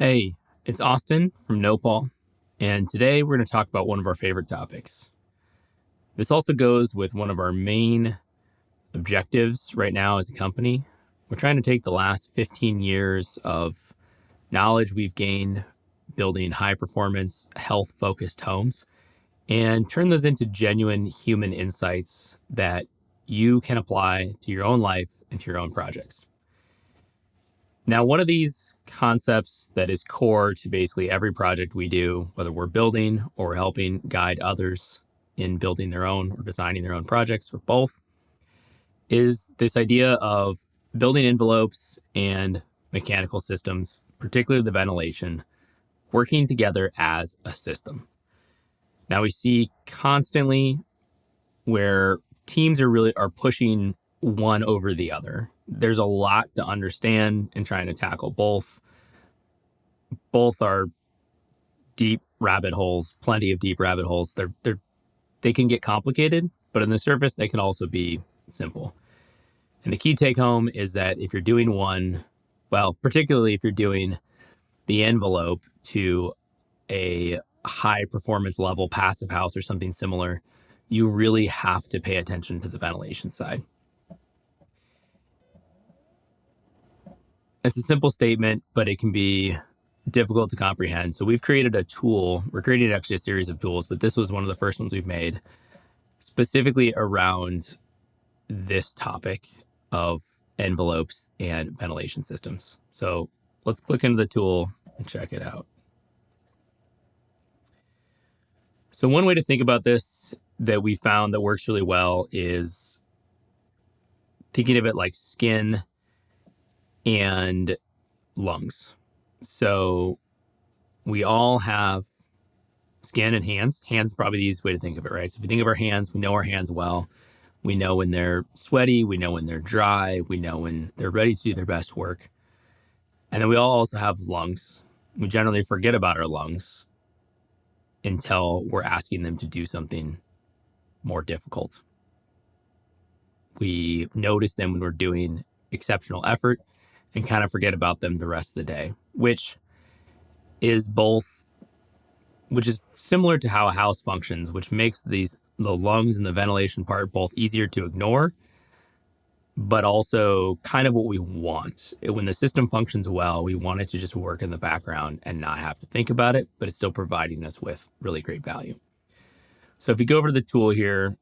Hey, it's Austin from Nopal, and today we're going to talk about one of our favorite topics. This also goes with one of our main objectives right now as a company. We're trying to take the last 15 years of knowledge we've gained building high performance, health focused homes and turn those into genuine human insights that you can apply to your own life and to your own projects. Now, one of these concepts that is core to basically every project we do, whether we're building or helping guide others in building their own or designing their own projects or both, is this idea of building envelopes and mechanical systems, particularly the ventilation, working together as a system. Now, we see constantly where teams are pushing one over the other. There's a lot to understand in trying to tackle both. Both are deep rabbit holes, plenty of deep rabbit holes. They can get complicated, but on the surface, they can also be simple. And the key take home is that if you're doing one, well, particularly if you're doing the envelope to a high performance level passive house or something similar, you really have to pay attention to the ventilation side. It's a simple statement, but it can be difficult to comprehend. So we've created a tool. We're creating actually a series of tools, but this was one of the first ones we've made specifically around this topic of envelopes and ventilation systems. So let's click into the tool and check it out. So one way to think about this that we found that works really well is thinking of it like skin and lungs. So we all have skin and hands. Hands is probably the easiest way to think of it, right? So if you think of our hands, we know our hands well. We know when they're sweaty. We know when they're dry. We know when they're ready to do their best work. And then we all also have lungs. We generally forget about our lungs until we're asking them to do something more difficult. We notice them when we're doing exceptional effort and kind of forget about them the rest of the day, which is similar to how a house functions, which makes the lungs and the ventilation part both easier to ignore, but also kind of what we want. When the system functions well, we want it to just work in the background and not have to think about it, but it's still providing us with really great value. So if you go over to the tool here,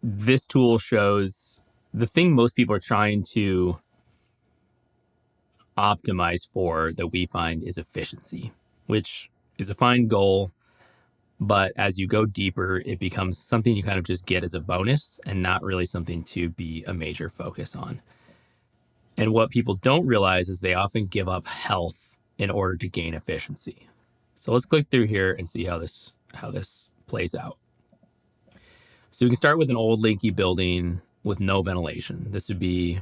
this tool shows the thing most people are trying to optimize for that we find is efficiency, which is a fine goal. But as you go deeper, it becomes something you kind of just get as a bonus and not really something to be a major focus on. And what people don't realize is they often give up health in order to gain efficiency. So let's click through here and see how this plays out. So we can start with an old leaky building with no ventilation. This would be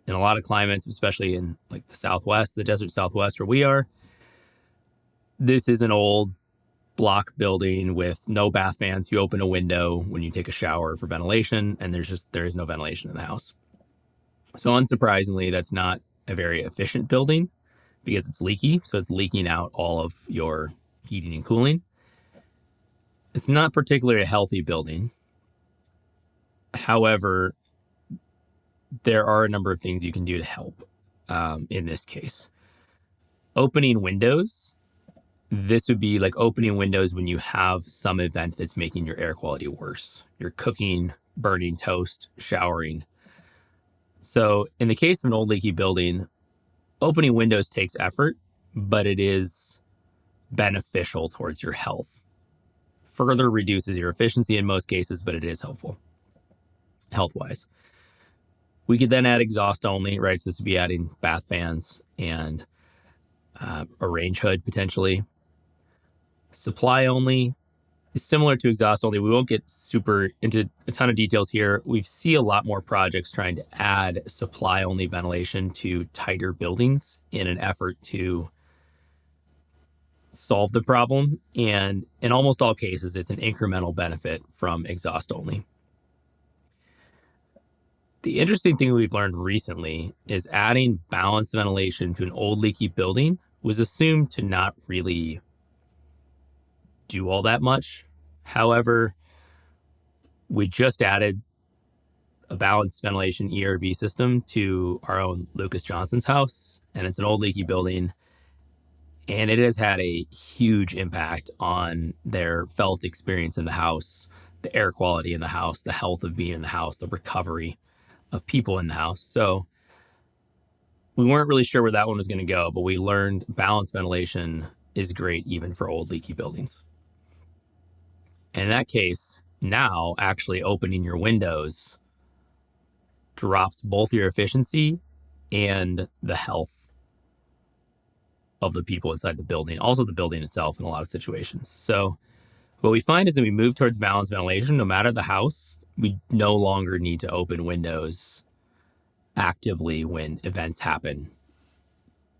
in a lot of climates, especially in like the Southwest, the desert Southwest where we are. This is an old block building with no bath fans. You open a window when you take a shower for ventilation, and there is no ventilation in the house. So unsurprisingly, that's not a very efficient building because it's leaky. So it's leaking out all of your heating and cooling. It's not particularly a healthy building. However, there are a number of things you can do to help in this case. Opening windows. This would be like opening windows when you have some event that's making your air quality worse. You're cooking, burning toast, showering. So in the case of an old leaky building, opening windows takes effort, but it is beneficial towards your health. Further reduces your efficiency in most cases, but it is helpful health-wise. We could then add exhaust only, right? So this would be adding bath fans and a range hood potentially. Supply only is similar to exhaust only. We won't get super into a ton of details here. We see a lot more projects trying to add supply only ventilation to tighter buildings in an effort to solve the problem. And in almost all cases, it's an incremental benefit from exhaust only. The interesting thing we've learned recently is adding balanced ventilation to an old leaky building was assumed to not really do all that much. However, we just added a balanced ventilation ERV system to our own Lucas Johnson's house, and it's an old leaky building, and it has had a huge impact on their felt experience in the house, the air quality in the house, the health of being in the house, the recovery of people in the house. So we weren't really sure where that one was going to go, but we learned balanced ventilation is great even for old leaky buildings. And in that case, now actually opening your windows drops both your efficiency and the health of the people inside the building, also the building itself in a lot of situations. So what we find is that we move towards balanced ventilation, no matter the house, we no longer need to open windows actively when events happen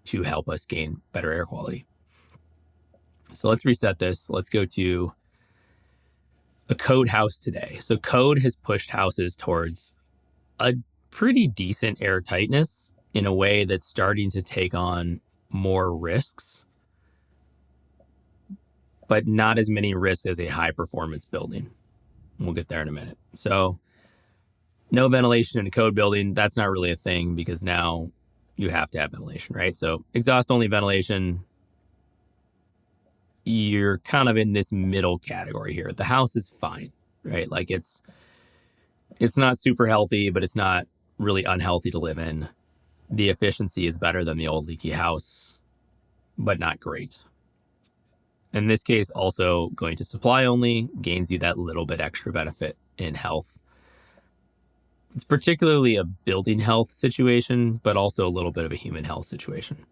to help us gain better air quality. So let's reset this. Let's go to a code house today. So code has pushed houses towards a pretty decent air tightness in a way that's starting to take on more risks, but not as many risks as a high performance building. We'll get there in a minute. So no ventilation in a code building, that's not really a thing because now you have to have ventilation, right? So exhaust only ventilation, you're kind of in this middle category here. The house is fine, right? Like it's not super healthy, but it's not really unhealthy to live in. The efficiency is better than the old leaky house, but not great. In this case, also going to supply only gains you that little bit extra benefit in health. It's particularly a building health situation, but also a little bit of a human health situation.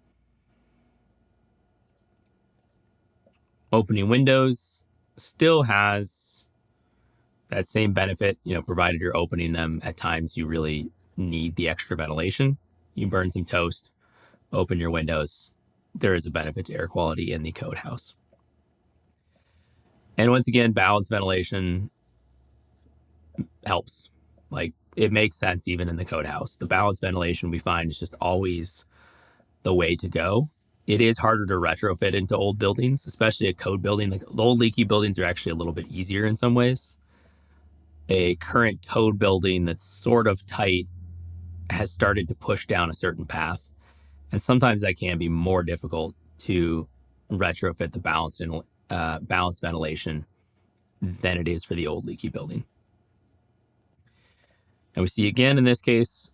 Opening windows still has that same benefit, provided you're opening them at times you really need the extra ventilation. You burn some toast, open your windows. There is a benefit to air quality in the code house. And once again, balanced ventilation helps. Like it makes sense even in the code house. The balanced ventilation we find is just always the way to go. It is harder to retrofit into old buildings, especially a code building. Like the old leaky buildings are actually a little bit easier in some ways. A current code building that's sort of tight has started to push down a certain path. And sometimes that can be more difficult to retrofit the balanced ventilation than it is for the old leaky building. And we see again in this case,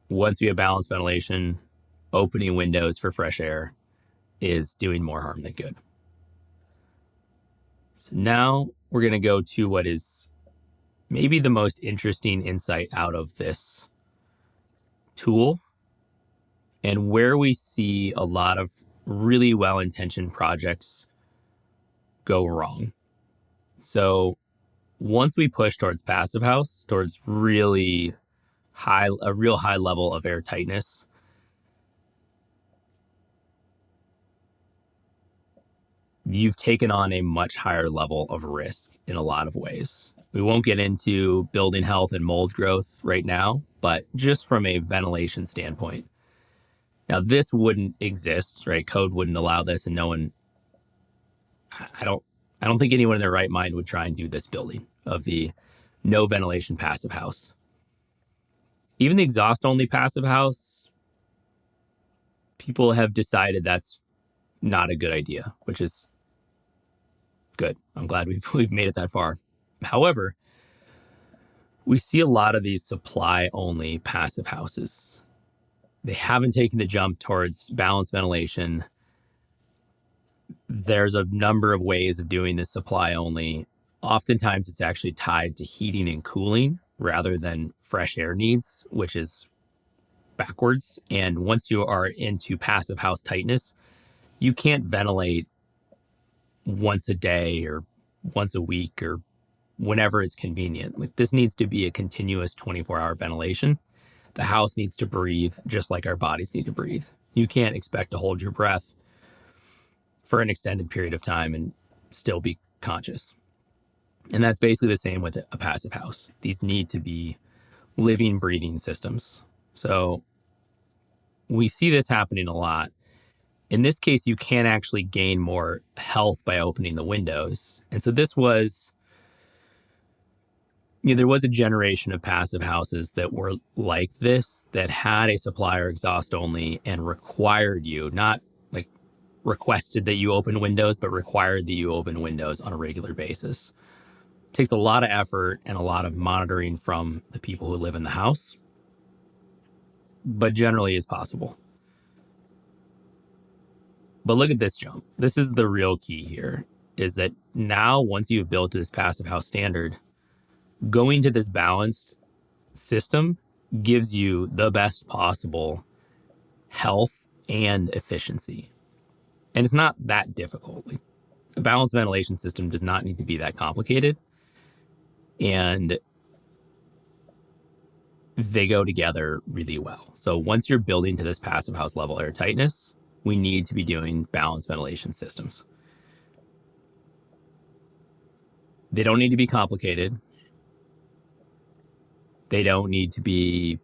once we have balanced ventilation, opening windows for fresh air is doing more harm than good. So now we're going to go to what is maybe the most interesting insight out of this tool and where we see a lot of really well-intentioned projects go wrong. So once we push towards passive house, towards a real high level of air tightness, you've taken on a much higher level of risk in a lot of ways. We won't get into building health and mold growth right now, but just from a ventilation standpoint. Now, this wouldn't exist, right? Code wouldn't allow this, and no one, I don't think anyone in their right mind would try and do this building of the no ventilation passive house. Even the exhaust only passive house, people have decided that's not a good idea, which is good. I'm glad we've made it that far. However, we see a lot of these supply only passive houses. They haven't taken the jump towards balanced ventilation. There's a number of ways of doing this supply only. Oftentimes it's actually tied to heating and cooling rather than fresh air needs, which is backwards. And once you are into passive house tightness, you can't ventilate once a day or once a week or whenever it's convenient. Like this needs to be a continuous 24-hour ventilation. The house needs to breathe just like our bodies need to breathe. You can't expect to hold your breath for an extended period of time and still be conscious. And that's basically the same with a passive house. These need to be living, breathing systems. So we see this happening a lot. In this case, you can actually gain more health by opening the windows. And so this was, there was a generation of passive houses that were like this, that had a supplier exhaust only and required you, not like requested that you open windows, but required that you open windows on a regular basis. It takes a lot of effort and a lot of monitoring from the people who live in the house, but generally is possible. But look at this jump. This is the real key here, is that now once you've built this passive house standard, going to this balanced system gives you the best possible health and efficiency. And it's not that difficult. Like, a balanced ventilation system does not need to be that complicated. And they go together really well. So once you're building to this passive house level air tightness, we need to be doing balanced ventilation systems. They don't need to be complicated. They don't need to be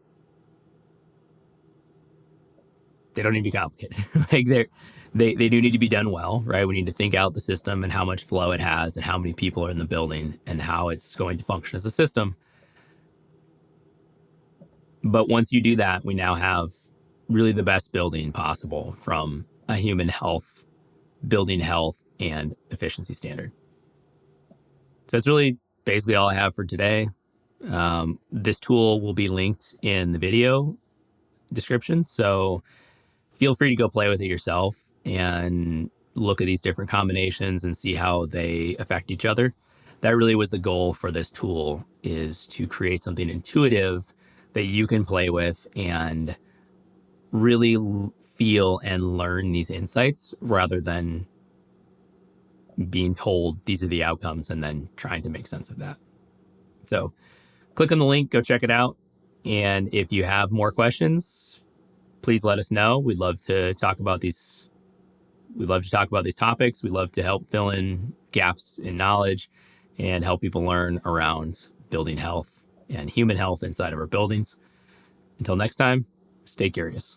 complicated. Like they do need to be done well, right? We need to think out the system and how much flow it has and how many people are in the building and how it's going to function as a system. But once you do that, we now have really the best building possible from a human health, building health, and efficiency standard. So that's really basically all I have for today. This tool will be linked in the video description. So feel free to go play with it yourself and look at these different combinations and see how they affect each other. That really was the goal for this tool, is to create something intuitive that you can play with and really feel and learn these insights rather than being told these are the outcomes and then trying to make sense of that. So click on the link, go check it out. And if you have more questions, please let us know. We'd love to talk about these. We'd love to talk about these topics. We'd love to help fill in gaps in knowledge and help people learn around building health and human health inside of our buildings. Until next time, stay curious.